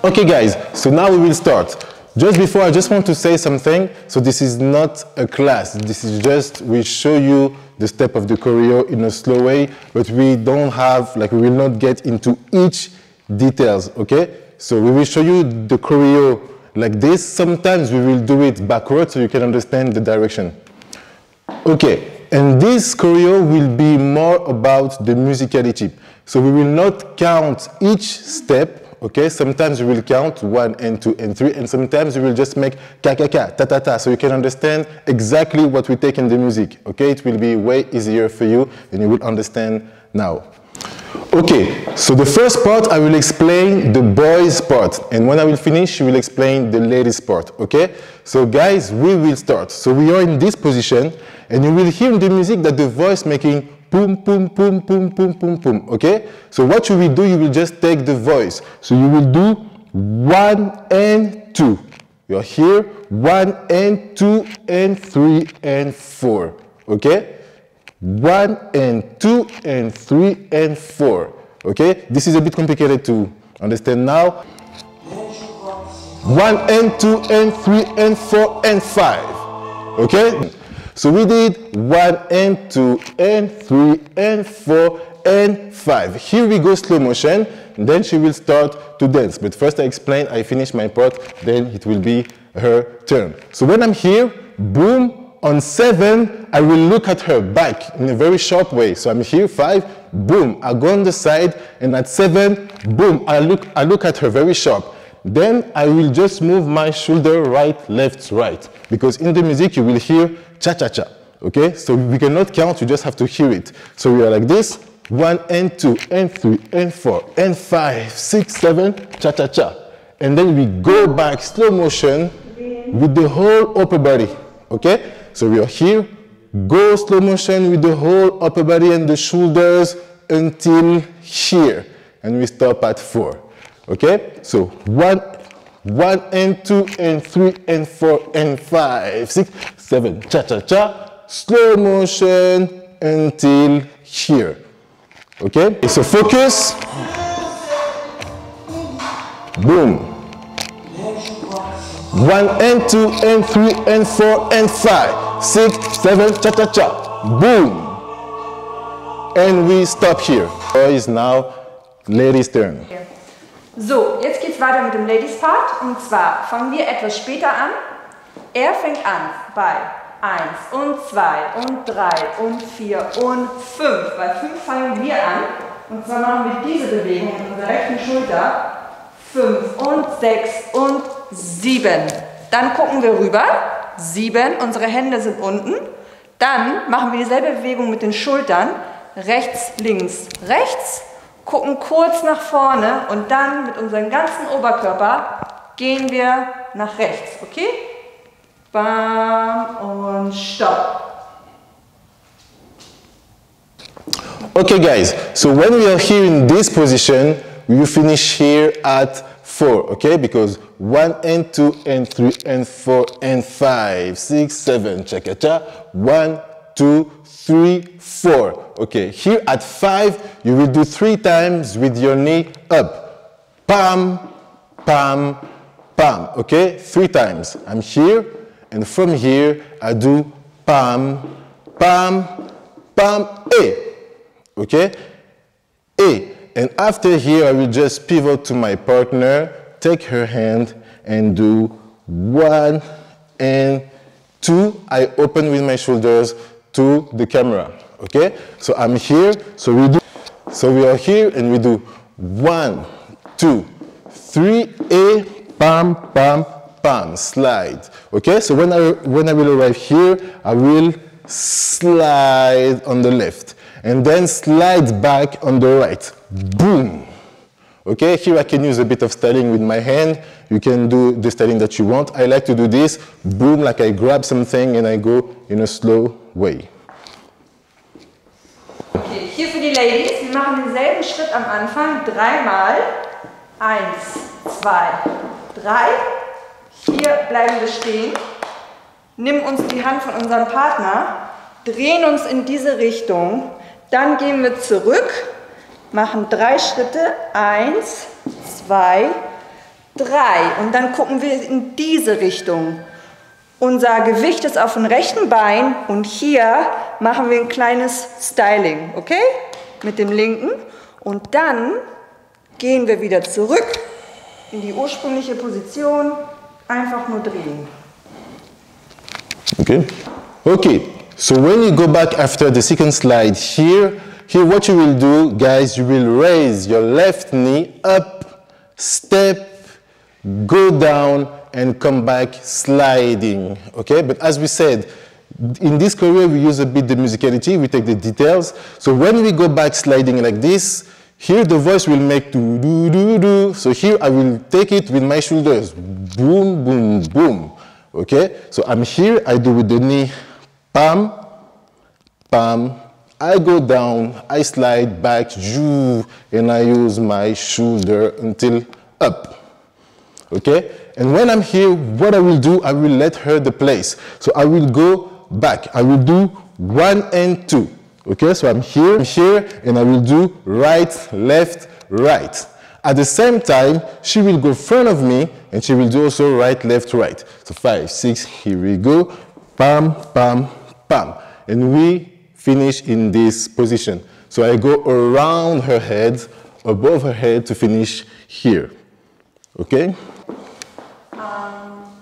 Okay guys, so now we will start. Just before, I just want to say something. So this is not a class. This is just, we show you the step of the choreo in a slow way, but we don't have, like, we will not get into each details, okay? So we will show you the choreo like this. Sometimes we will do it backwards so you can understand the direction. Okay, and this choreo will be more about the musicality. So we will not count each step. Okay, sometimes we will count 1 and 2 and 3, and sometimes we will just make ka-ka-ka, ta-ta-ta, so you can understand exactly what we take in the music. Okay, it will be way easier for you, and you will understand now. Okay, so the first part, I will explain the boys part, and when I will finish, you will explain the ladies part. Okay, so guys, we will start. So we are in this position, and you will hear in the music that the voice making boom, boom, boom, boom, boom, boom, boom, okay? So what you will do, you will just take the voice. So you will do 1 and 2. You're here, 1 and 2 and 3 and 4, okay? 1 and 2 and 3 and 4, okay? This is a bit complicated to understand now. 1 and 2 and 3 and 4 and 5, okay? So we did 1 and 2 and 3 and 4 and 5. Here we go slow motion, then she will start to dance. But first I finish my part, then it will be her turn. So when I'm here, boom, on 7, I will look at her back in a very sharp way. So I'm here, 5, boom, I go on the side, and at 7, boom, I look at her very sharp. Then I will just move my shoulder right, left, right. Because in the music you will hear cha-cha-cha, okay? So we cannot count, you just have to hear it. So we are like this, 1 and 2 and 3 and 4 and 5, 6, 7, cha-cha-cha. And then we go back slow motion with the whole upper body, okay? So we are here, go slow motion with the whole upper body and the shoulders until here. And we stop at 4, okay? So 1 and 2 and 3 and 4 and 5, 6, 7, cha-cha-cha, slow motion until here, okay? So focus, boom, 1 and 2 and 3 and 4 and 5, 6, 7, cha-cha-cha, boom, and we stop here. Is now ladies' turn. So, jetzt geht's weiter mit dem Ladies Part, und zwar fangen wir etwas später an. Er fängt an bei 1 und 2 und 3 und 4 und 5. Bei 5 fangen wir an, und zwar machen wir diese Bewegung mit unserer rechten Schulter. 5 und 6 und 7. Dann gucken wir rüber. 7, unsere Hände sind unten. Dann machen wir dieselbe Bewegung mit den Schultern. Rechts, links, rechts. Gucken kurz nach vorne und dann mit unserem ganzen Oberkörper gehen wir nach rechts, okay? Bam und stopp. Okay guys, so when we are here in this position, you finish here at 4, okay? Because 1 and 2 and 3 and 4 and 5, 6, 7, cha-cha-cha, 1, 2, 3, 4. Okay, here at 5, you will do 3 times with your knee up. Pam, pam, pam. Okay, 3 times. I'm here, and from here, I do pam, pam, pam, A. Okay, A. And after here, I will just pivot to my partner, take her hand, and do 1 and 2. I open with my shoulders to the camera, okay? So I'm here, so we are here and we do 1, 2, 3, A, pam, pam, pam, slide, okay? So when I will arrive here, I will slide on the left and then slide back on the right, boom. Okay, here I can use a bit of styling with my hand. You can do the styling that you want. I like to do this, boom, like I grab something and I go in a slow way. Okay, hier für die Ladies, wir machen denselben Schritt am Anfang, 3 Mal. 1, 2, 3. Hier bleiben wir stehen. Nimm uns die Hand von unserem Partner, drehen uns in diese Richtung, dann gehen wir zurück, machen 3 Schritte, 1, 2, 3. Und dann gucken wir in diese Richtung. Unser Gewicht ist auf dem rechten Bein und hier machen wir ein kleines Styling, okay? Mit dem linken. Und dann gehen wir wieder zurück in die ursprüngliche Position. Einfach nur drehen. Okay. Okay. So when you go back after the second slide here what you will do, guys, you will raise your left knee up, step, go down, and come back sliding, okay? But as we said, in this choreo we use a bit the musicality, we take the details. So when we go back sliding like this, here the voice will make do do do do. So here I will take it with my shoulders, boom, boom, boom, okay? So I'm here, I do with the knee, pam, pam, I go down, I slide back, and I use my shoulder until up, okay? And when I'm here, what I will do, I will let her the place. So I will go back. I will do 1 and 2. Okay, so I'm here, and I will do right, left, right. At the same time, she will go in front of me, and she will do also right, left, right. So 5, 6, here we go. Pam, pam, pam. And we finish in this position. So I go around her head, above her head to finish here. Okay?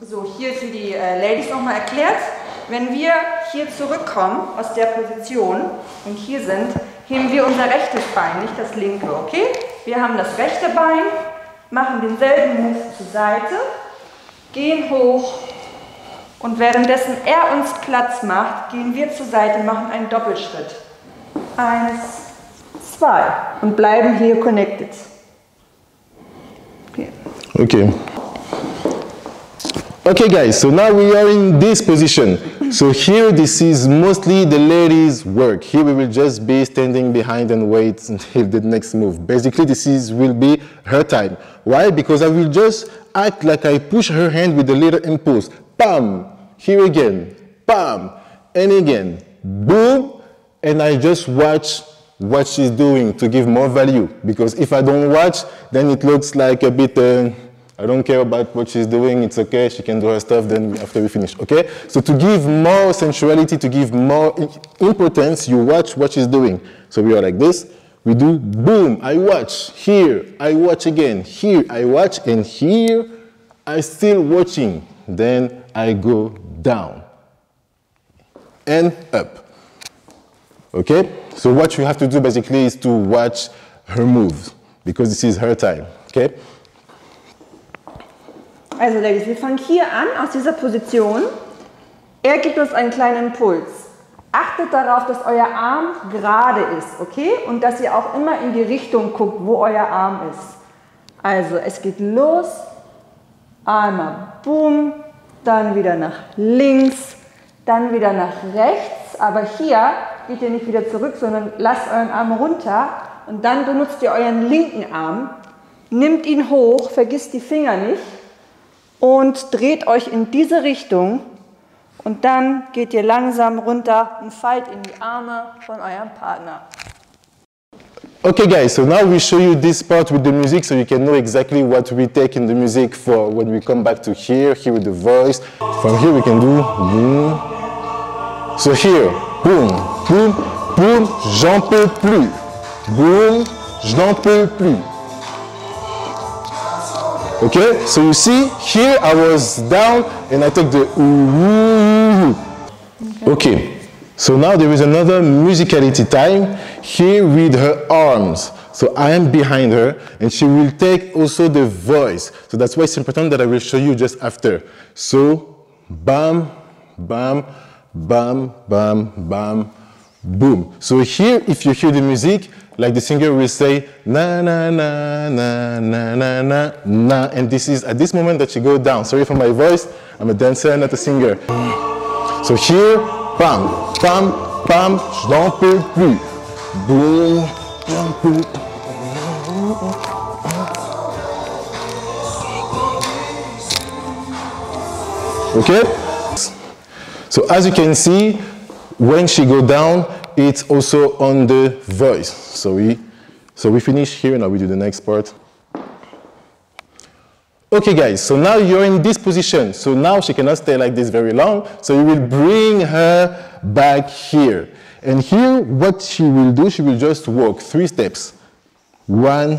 So, hier für die Ladies nochmal erklärt. Wenn wir hier zurückkommen aus der Position und hier sind, heben wir unser rechtes Bein, nicht das linke, okay? Wir haben das rechte Bein, machen denselben Move zur Seite, gehen hoch und währenddessen er uns Platz macht, gehen wir zur Seite, machen einen Doppelschritt. 1, 2 und bleiben hier connected. Okay. Okay. Okay guys, so now we are in this position. So here this is mostly the ladies' work. Here we will just be standing behind and wait until the next move. Basically will be her time. Why? Because I will just act like I push her hand with a little impulse. Bam! Here again. Bam! And again. Boom! And I just watch what she's doing to give more value. Because if I don't watch, then it looks like a bit... I don't care about what she's doing, it's okay, she can do her stuff then after we finish, okay? So to give more sensuality, to give more importance, you watch what she's doing. So we are like this, we do boom, I watch, here, I watch again, here, I watch, and here, I still watching. Then I go down and up, okay? So what you have to do basically is to watch her moves, because this is her time, okay? Also Ladies, wir fangen hier an, aus dieser Position. Er gibt uns einen kleinen Impuls. Achtet darauf, dass euer Arm gerade ist, okay? Und dass ihr auch immer in die Richtung guckt, wo euer Arm ist. Also es geht los, einmal boom, dann wieder nach links, dann wieder nach rechts. Aber hier geht ihr nicht wieder zurück, sondern lasst euren Arm runter und dann benutzt ihr euren linken Arm, nimmt ihn hoch, vergisst die Finger nicht. Und dreht euch in diese Richtung und dann geht ihr langsam runter und fallt in die Arme von eurem Partner. Okay guys, so now we show you this part with the music so you can know exactly what we take in the music for when we come back to here with the voice. From here we can do boom. So here, boom, boom, boom, j'en peux plus. Boom, j'en peux plus. Okay, so you see, here I was down and I took the ooh. Okay, so now there is another musicality time here with her arms. So I am behind her and she will take also the voice. So that's why it's important that I will show you just after. So, bam, bam, bam, bam, bam, boom. So here, if you hear the music, like the singer will say, na, na, na, na, na, na, na, na. And this is at this moment that she go down. Sorry for my voice, I'm a dancer, not a singer. So here, pam, pam, pam, j'en peux plus. Boom, j'en peux. Okay? So as you can see, when she go down, it's also on the voice. So we finish here and now we do the next part. Okay guys, so now you're in this position. So now she cannot stay like this very long. So you will bring her back here. And here, what she will do, she will just walk 3 steps. 1,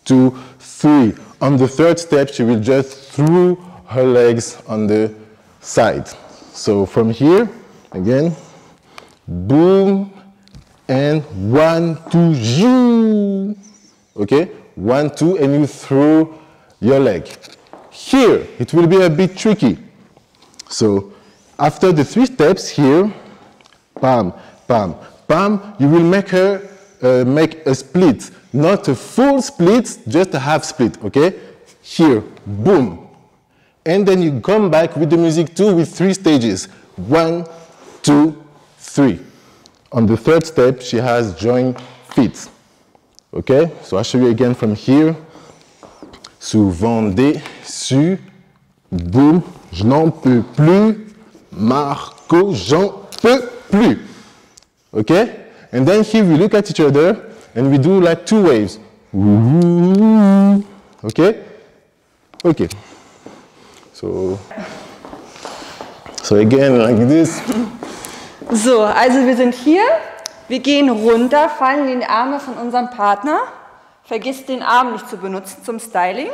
2, 3. On the 3rd step, she will just throw her legs on the side. So from here, again, boom, and 1, 2, zoo. Okay, 1, 2, and you throw your leg. Here, it will be a bit tricky. So after the 3 steps here, pam, pam, pam, you will make her make a split. Not a full split, just a half split, okay? Here, boom. And then you come back with the music too with 3 stages. 1, 2, 3. On the 3rd step, she has joint feet. Okay? So I'll show you again from here. Souvent des, su, boum, je n'en peux plus, Marco, j'en peux plus. Okay? And then here we look at each other and we do like 2 waves. Okay? Okay. So again like this. So, also wir sind hier, wir gehen runter, fallen in die Arme von unserem Partner. Vergiss den Arm nicht zu benutzen zum Styling.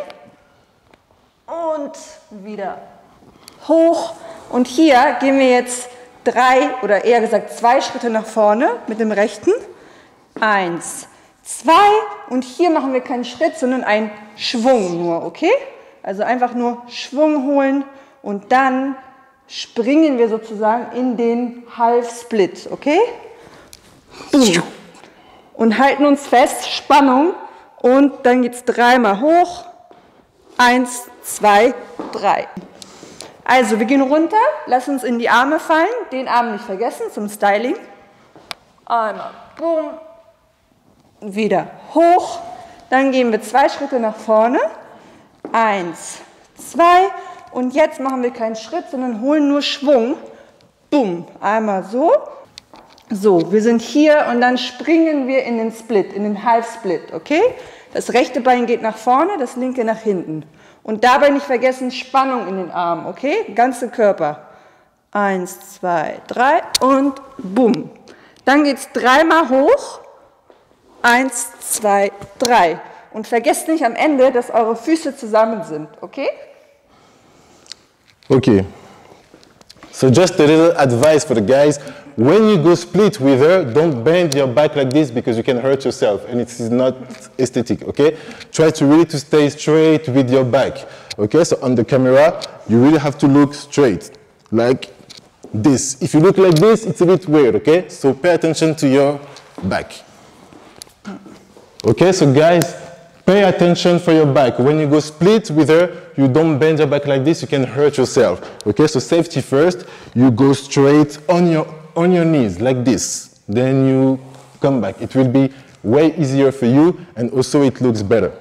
Und wieder hoch. Und hier gehen wir jetzt 3 oder eher gesagt 2 Schritte nach vorne mit dem rechten. 1, 2 und hier machen wir keinen Schritt, sondern einen Schwung nur, okay? Also einfach nur Schwung holen und dann springen wir sozusagen in den Half Split, okay? Und halten uns fest, Spannung. Und dann geht es 3-mal hoch. 1, 2, 3. Also wir gehen runter, lass uns in die Arme fallen, den Arm nicht vergessen zum Styling. Einmal, boom, wieder hoch. Dann gehen wir 2 Schritte nach vorne. 1, 2 und jetzt machen wir keinen Schritt, sondern holen nur Schwung. Boom, einmal so. So, wir sind hier und dann springen wir in den Split, in den Half Split, okay? Das rechte Bein geht nach vorne, das linke nach hinten. Und dabei nicht vergessen, Spannung in den Armen, okay? Ganze Körper. 1, 2, 3 und boom. Dann geht es 3-mal hoch. 1, 2, 3. Und vergesst nicht am Ende, dass eure Füße zusammen sind, okay? Okay. So just a little advice for the guys. When you go split with her, don't bend your back like this because you can hurt yourself and it is not aesthetic, okay? Try to really to stay straight with your back, okay? So on the camera, you really have to look straight, like this. If you look like this, it's a bit weird, okay? So pay attention to your back. Okay, so guys, pay attention for your back. When you go split with her, you don't bend your back like this, you can hurt yourself. Okay, so safety first, you go straight on your knees, like this. Then you come back. It will be way easier for you, and also it looks better.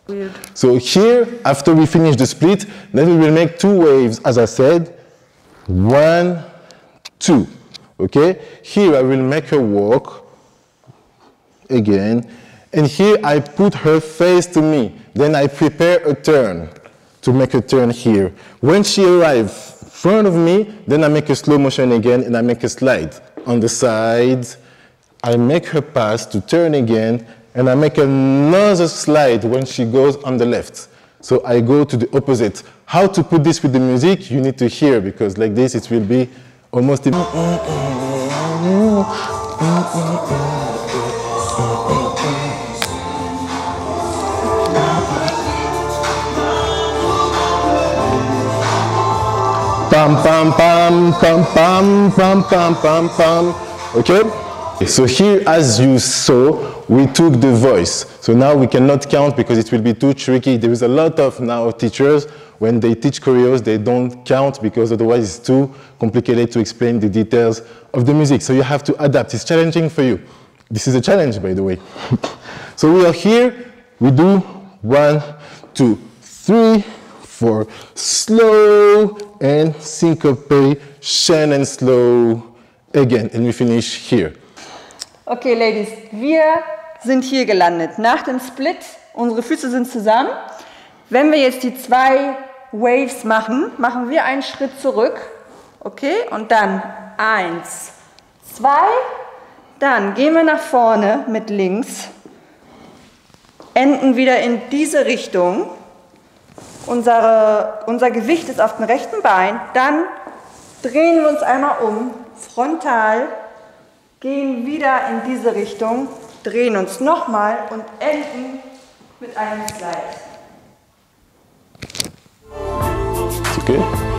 Weird. So here, after we finish the split, then we will make 2 waves, as I said. 1, 2. Okay, here I will make her walk again. And here I put her face to me. Then I prepare a turn to make a turn here. When she arrives in front of me, then I make a slow motion again and I make a slide. On the side, I make her pass to turn again and I make another slide when she goes on the left. So I go to the opposite. How to put this with the music, you need to hear because like this it will be almost... Pam, pam, pam, pam, pam, pam, pam, pam, pam. Okay? So here, as you saw, we took the voice. So now we cannot count because it will be too tricky. There is a lot of now teachers, when they teach choreos, they don't count because otherwise it's too complicated to explain the details of the music. So you have to adapt. It's challenging for you. This is a challenge, by the way. So we are here. We do 1, 2, 3, 4, slow and syncopation and slow again. And we finish here. Okay, Ladies, wir sind hier gelandet. Nach dem Split, unsere Füße sind zusammen. Wenn wir jetzt die 2 Waves machen, machen wir einen Schritt zurück. Okay, und dann 1, 2, dann gehen wir nach vorne mit links, enden wieder in diese Richtung. Unser Gewicht ist auf dem rechten Bein, dann drehen wir uns einmal um, frontal, gehen wieder in diese Richtung, drehen uns nochmal und enden mit einem Slide. Okay.